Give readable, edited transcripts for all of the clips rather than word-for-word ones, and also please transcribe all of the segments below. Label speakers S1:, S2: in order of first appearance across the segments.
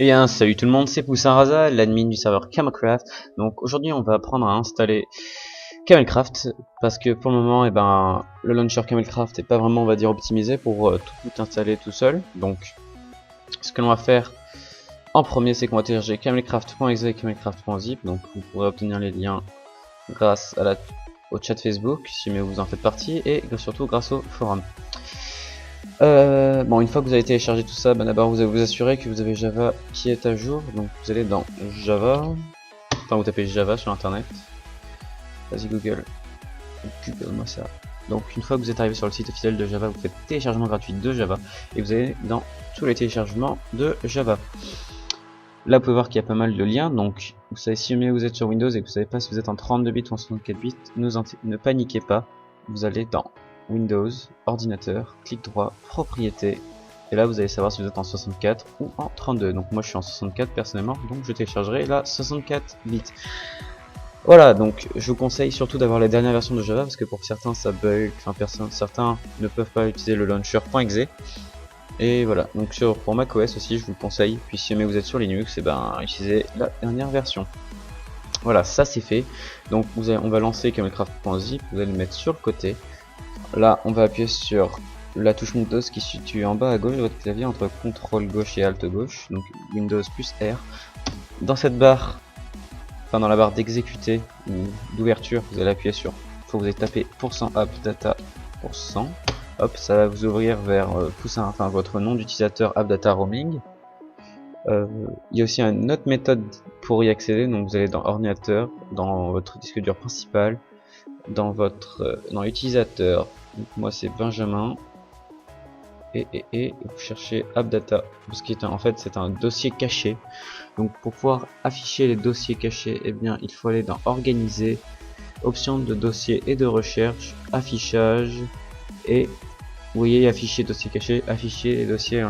S1: Et un salut tout le monde, c'est Poussin-Raza, l'admin du serveur Camelcraft. Donc aujourd'hui on va apprendre à installer Camelcraft parce que pour le moment le launcher Camelcraft n'est pas vraiment, on va dire, optimisé pour tout installer tout seul. Donc ce que l'on va faire en premier, c'est qu'on va télécharger camelcraft.exe et camelcraft.zip. Donc vous pourrez obtenir les liens grâce à au chat Facebook si vous en faites partie, et surtout grâce au forum. Bon, une fois que vous avez téléchargé tout ça, d'abord vous allez vous assurer que vous avez Java qui est à jour. Donc vous allez dans Java, enfin vous tapez Java sur internet. Vas-y Google moi ça. Donc une fois que vous êtes arrivé sur le site officiel de Java, vous faites téléchargement gratuit de Java et vous allez dans tous les téléchargements de Java. Là vous pouvez voir qu'il y a pas mal de liens. Donc vous savez, si vous êtes sur Windows et que vous savez pas si vous êtes en 32 bits ou en 64 bits, ne paniquez pas, vous allez dans Windows, ordinateur, clic droit, propriété, et là vous allez savoir si vous êtes en 64 ou en 32. Donc moi je suis en 64 personnellement, donc je téléchargerai la 64 bits. Voilà, donc je vous conseille surtout d'avoir la dernière version de Java parce que pour certains ça bug, certains ne peuvent pas utiliser le launcher .exe. Et voilà, donc pour macOS aussi je vous le conseille, puis si jamais vous êtes sur Linux, utilisez la dernière version. Voilà, ça c'est fait. Donc on va lancer camelcraft.zip, vous allez le mettre sur le côté. Là, on va appuyer sur la touche Windows qui se situe en bas à gauche de votre clavier entre CTRL gauche et ALT gauche, donc Windows plus R. Dans cette barre, enfin dans la barre d'exécuter ou d'ouverture, vous allez appuyer sur, faut que vous allez taper %appdata %. Hop, ça va vous ouvrir vers votre nom d'utilisateur appdata roaming. Il y a aussi une autre méthode pour y accéder, donc vous allez dans ordinateur, dans votre disque dur principal, dans utilisateur. Donc moi c'est Benjamin, et vous cherchez appdata, ce qui est en fait c'est un dossier caché. Donc pour pouvoir afficher les dossiers cachés, il faut aller dans organiser, options de dossier et de recherche, affichage, et vous voyez afficher dossier caché, afficher les dossiers,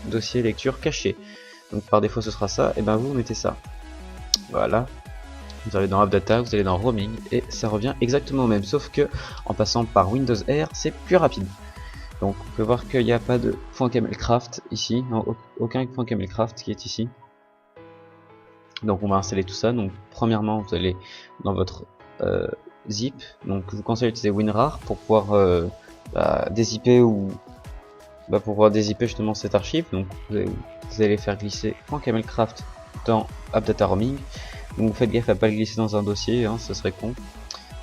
S1: dossier lecture caché. Donc par défaut ce sera ça, et vous mettez ça. Voilà. Vous allez dans appdata, vous allez dans roaming, et ça revient exactement au même, sauf que en passant par Windows R, c'est plus rapide. Donc vous pouvez voir qu'il n'y a pas de .camelcraft ici, non, aucun .camelcraft qui est ici. Donc on va installer tout ça. Donc premièrement vous allez dans votre zip, donc je vous conseille d'utiliser WinRAR pour pouvoir dézipper ou pour pouvoir dézipper justement cette archive. Donc vous allez faire glisser .camelcraft dans appdata roaming. Donc vous faites gaffe à pas le glisser dans un dossier, hein, ce serait con.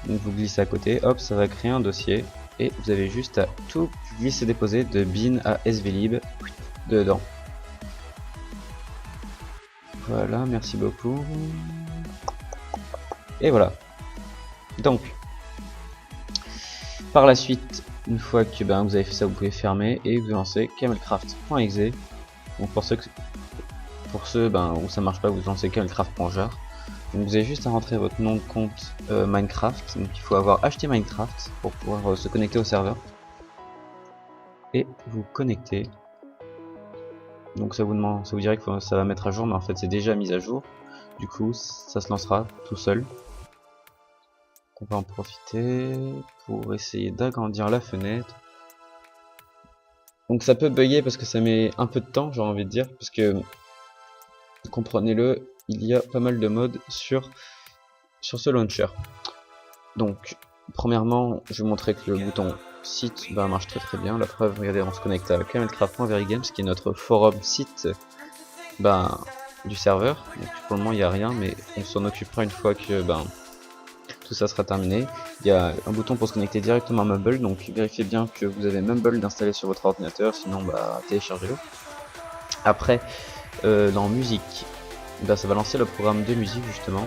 S1: Donc vous glissez à côté, hop, ça va créer un dossier, et vous avez juste à tout glisser déposer de bin à svlib dedans. Voilà, merci beaucoup. Et voilà. Donc par la suite, une fois que vous avez fait ça, vous pouvez fermer et vous lancez camelcraft.exe. Donc pour ceux où ça marche pas, vous lancez camelcraft.jar. Donc vous avez juste à rentrer votre nom de compte Minecraft. Donc il faut avoir acheté Minecraft pour pouvoir se connecter au serveur et vous connecter. Donc ça vous dirait que ça va mettre à jour, mais en fait c'est déjà mis à jour. Du coup ça se lancera tout seul. On va en profiter pour essayer d'agrandir la fenêtre. Donc ça peut bugger parce que ça met un peu de temps, j'ai envie de dire, parce que comprenez-le, il y a pas mal de modes sur ce launcher. Donc premièrement je vais vous montrer que le bouton site marche très bien. La preuve, regardez, on se connecte à camelcraft.verygames qui est notre forum site du serveur. Donc pour le moment il n'y a rien, mais on s'en occupera une fois que tout ça sera terminé. Il y a un bouton pour se connecter directement à Mumble, donc vérifiez bien que vous avez Mumble d'installer sur votre ordinateur, sinon téléchargez-le. Après dans musique, ça va lancer le programme de musique justement,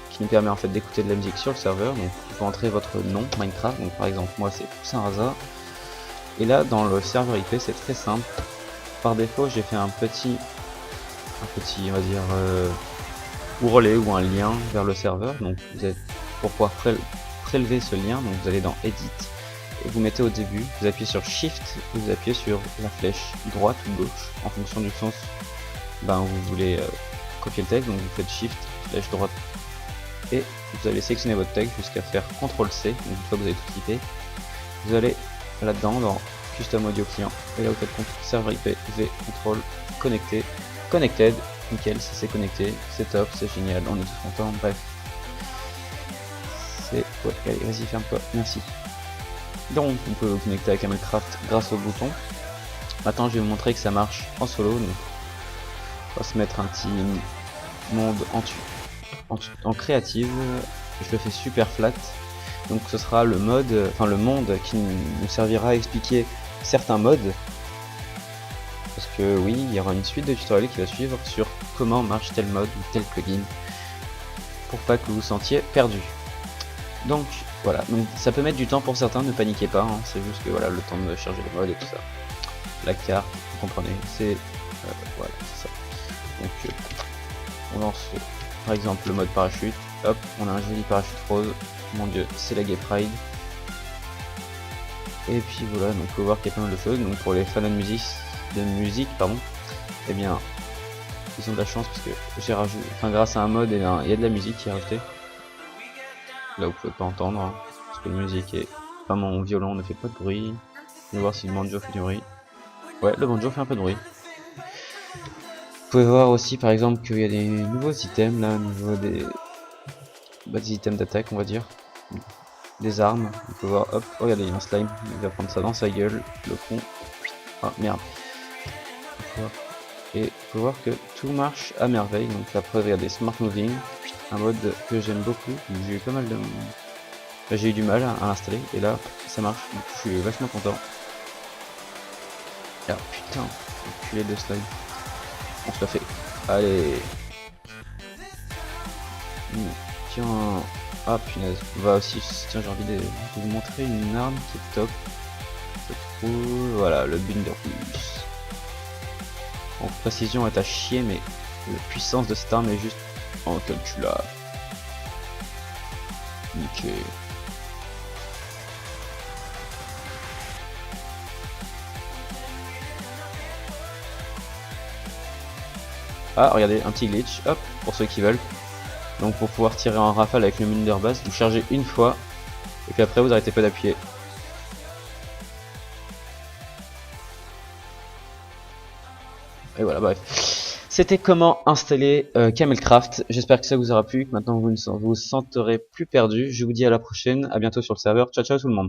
S1: qui nous permet en fait d'écouter de la musique sur le serveur. Donc il faut entrer votre nom Minecraft, donc par exemple moi c'est Poussin-Raza, et là dans le serveur IP c'est très simple. Par défaut j'ai fait un petit on va dire ourlet ou un lien vers le serveur. Donc pour pouvoir prélever ce lien, donc vous allez dans Edit et vous mettez au début, vous appuyez sur Shift et vous appuyez sur la flèche droite ou gauche en fonction du sens où vous voulez copier le texte. Donc vous faites Shift, flèche droite, et vous allez sélectionner votre texte jusqu'à faire CTRL C. Donc une fois que vous avez tout cliqué, vous allez là-dedans dans système audio client. Et là vous faites serveur IP, V, contrôle, connecté, connected, nickel, ça c'est connecté, c'est top, c'est génial, on est tous contents, bref. C'est... ouais, allez, vas-y, ferme-toi, merci. Donc on peut vous connecter à Camelcraft grâce au bouton. Maintenant je vais vous montrer que ça marche en solo. Donc, on va se mettre un petit monde en créative. Je le fais super flat. Donc ce sera le mode, enfin le monde qui nous servira à expliquer certains modes. Parce que oui, il y aura une suite de tutoriels qui va suivre sur comment marche tel mode ou tel plugin. Pour pas que vous vous sentiez perdu. Donc voilà, donc ça peut mettre du temps pour certains, ne paniquez pas, hein, c'est juste que voilà, le temps de charger les modes et tout ça. La carte, vous comprenez, c'est voilà, c'est ça. Donc on lance par exemple le mode parachute, hop, on a un joli parachute rose, mon dieu, c'est la Gay Pride. Et puis voilà, donc on peut voir qu'il y a pas mal de choses. Donc pour les fans de musique, pardon, eh bien ils ont de la chance parce que j'ai rajouté, enfin grâce à un mode, il y a de la musique qui est rajoutée. Là vous pouvez pas entendre, hein, parce que la musique est... Enfin mon violon ne fait pas de bruit. Je vais voir si le banjo fait du bruit. Ouais, le banjo fait un peu de bruit. Vous pouvez voir aussi par exemple qu'il y a des nouveaux items là, au niveau des items d'attaque on va dire. Des armes, on peut voir, hop, regardez, il y a un slime, il va prendre ça dans sa gueule, le con. Ah merde. Et on peut voir que tout marche à merveille, donc la preuve, regardez, Smart Moving, un mode que j'aime beaucoup, j'ai eu pas mal de... j'ai eu du mal à l'installer, et là, ça marche, donc je suis vachement content. Ah putain, enculé de slime. On se la fait. Allez. Tiens. Ah punaise. On va aussi. Tiens, j'ai envie de vous montrer une arme qui est top. Je trouve. Voilà, le Binderfuss. En précision est à chier, mais la puissance de cette arme est juste incalculable. Nickel. Ah, regardez, un petit glitch, hop, pour ceux qui veulent. Donc pour pouvoir tirer en rafale avec le Minderbass, vous chargez une fois, et puis après vous arrêtez pas d'appuyer. Et voilà, bref. C'était comment installer Camelcraft. J'espère que ça vous aura plu, que maintenant vous ne vous sentirez plus perdu. Je vous dis à la prochaine, à bientôt sur le serveur. Ciao ciao tout le monde.